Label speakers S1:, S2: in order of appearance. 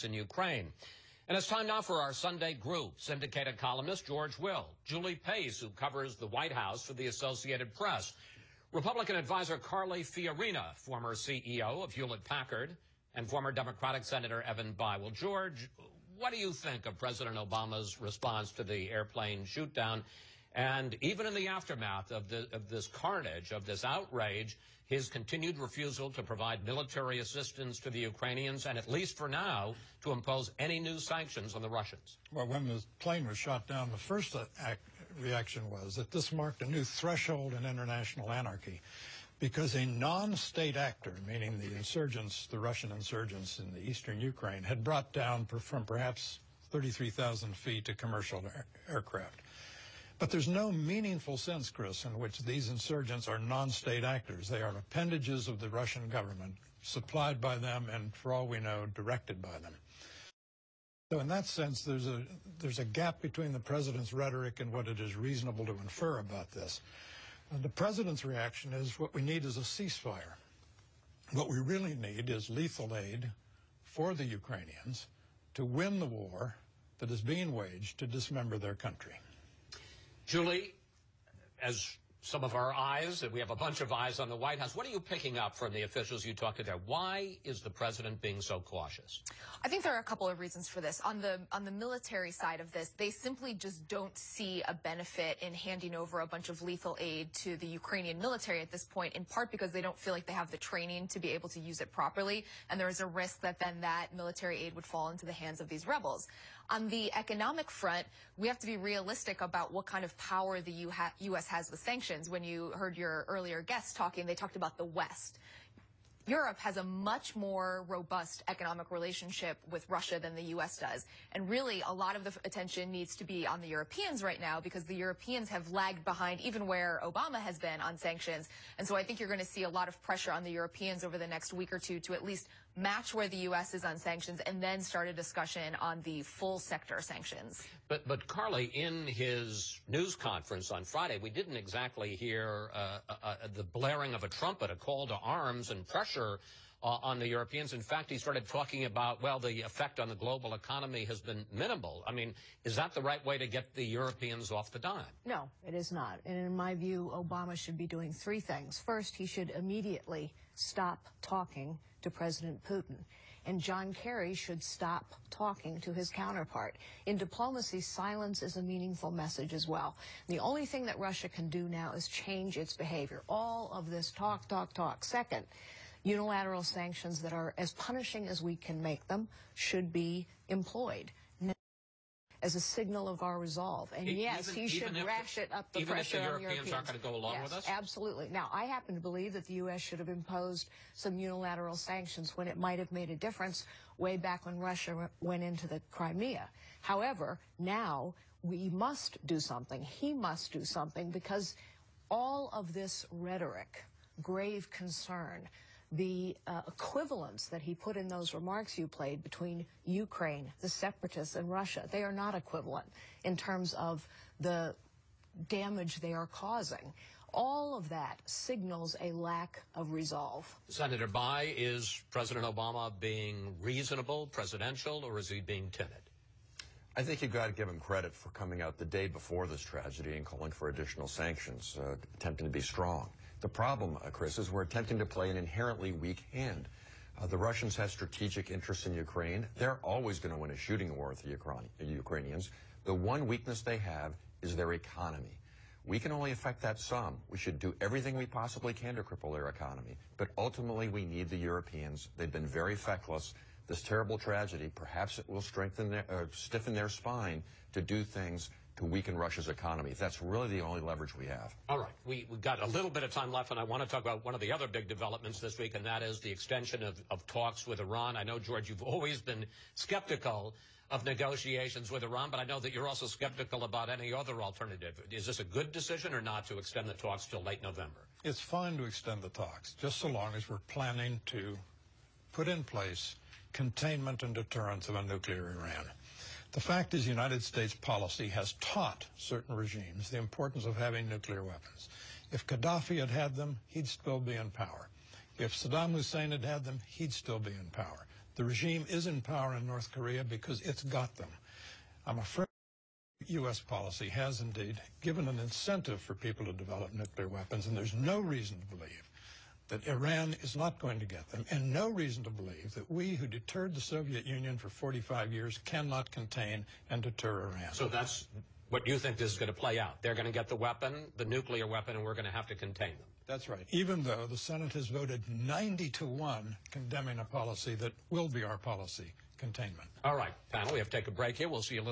S1: in Ukraine. And it's time now for our Sunday group. Syndicated columnist George Will, Julie Pace, who covers the White House for the Associated Press, Republican advisor Carly Fiorina, former CEO of Hewlett-Packard, and former Democratic Senator Evan Bayh. Well, George, what do you think of President Obama's response to the airplane shoot-down? And even in the aftermath of this carnage, of this outrage, his continued refusal to provide military assistance to the Ukrainians, and at least for now, to impose any new sanctions on the Russians.
S2: Well, when the plane was shot down, the first reaction was that this marked a new threshold in international anarchy, because a non-state actor, meaning the insurgents, the Russian insurgents in the eastern Ukraine, had brought down from perhaps 33,000 feet a commercial aircraft. But there's no meaningful sense, Chris, in which these insurgents are non-state actors. They are appendages of the Russian government, supplied by them and, for all we know, directed by them. So in that sense, there's a gap between the president's rhetoric and what it is reasonable to infer about this. And the president's reaction is what we need is a ceasefire. What we really need is lethal aid for the Ukrainians to win the war that is being waged to dismember their country.
S1: Julie, as some of our eyes, we have a bunch of eyes on the White House, what are you picking up from the officials you talked to there? Why is the president being so cautious?
S3: I think there are a couple of reasons for this. On the military side of this, they simply just don't see a benefit in handing over a bunch of lethal aid to the Ukrainian military at this point, in part because they don't feel like they have the training to be able to use it properly, and there is a risk that then that military aid would fall into the hands of these rebels. On the economic front, we have to be realistic about what kind of power the U.S. has with sanctions. When you heard your earlier guests talking, they talked about the West. Europe has a much more robust economic relationship with Russia than the U.S. does. And really, a lot of the attention needs to be on the Europeans right now, because the Europeans have lagged behind even where Obama has been on sanctions. And so I think you're going to see a lot of pressure on the Europeans over the next week or two to at least match where the U.S. is on sanctions and then start a discussion on the full sector sanctions.
S1: But Carly, in his news conference on Friday, we didn't exactly hear the blaring of a trumpet, a call to arms and pressure on the Europeans. In fact, he started talking about, well, the effect on the global economy has been minimal. I mean, is that the right way to get the Europeans off the dime?
S4: No, it is not. And in my view, Obama should be doing three things. First, he should immediately stop talking to President Putin. And John Kerry should stop talking to his counterpart. In diplomacy, silence is a meaningful message as well. The only thing that Russia can do now is change its behavior. All of this talk, talk, talk. Second, unilateral sanctions that are as punishing as we can make them should be employed as a signal of our resolve. And yes, he should ratchet up the pressure on the Europeans.
S1: Even if the Europeans aren't going to go along with us?
S4: Yes, absolutely. Now, I happen to believe that the U.S. should have imposed some unilateral sanctions when it might have made a difference way back when Russia went into the Crimea. However, now we must do something. He must do something, because all of this rhetoric, grave concern, the equivalence that he put in those remarks you played between Ukraine, the separatists, and Russia, they are not equivalent in terms of the damage they are causing. All of that signals a lack of resolve.
S1: Senator Bayh, is President Obama being reasonable, presidential, or is he being timid?
S5: I think you've got to give him credit for coming out the day before this tragedy and calling for additional sanctions, attempting to be strong. The problem, Chris, is we're attempting to play an inherently weak hand. The Russians have strategic interests in Ukraine. They're always going to win a shooting war with the Ukrainians. The one weakness they have is their economy. We can only affect that some. We should do everything we possibly can to cripple their economy. But ultimately, we need the Europeans. They've been very feckless. This terrible tragedy, perhaps it will stiffen their spine to do things to weaken Russia's economy. That's really the only leverage we have.
S1: All right. We've got a little bit of time left, and I want to talk about one of the other big developments this week, and that is the extension of talks with Iran. I know, George, you've always been skeptical of negotiations with Iran, but I know that you're also skeptical about any other alternative. Is this a good decision or not to extend the talks till late November?
S2: It's fine to extend the talks, just so long as we're planning to put in place containment and deterrence of a nuclear Iran. The fact is, the United States policy has taught certain regimes the importance of having nuclear weapons. If Gaddafi had had them, he'd still be in power. If Saddam Hussein had had them, he'd still be in power. The regime is in power in North Korea because it's got them. I'm afraid U.S. policy has indeed given an incentive for people to develop nuclear weapons, and there's no reason to believe that Iran is not going to get them, and no reason to believe that we, who deterred the Soviet Union for 45 years, cannot contain and deter Iran.
S1: So that's what you think is going to play out. They're going to get the weapon, the nuclear weapon, and we're going to have to contain them.
S2: That's right. Even though the Senate has voted 90-1 condemning a policy that will be our policy, containment.
S1: All right, panel, we have to take a break here. We'll see you a little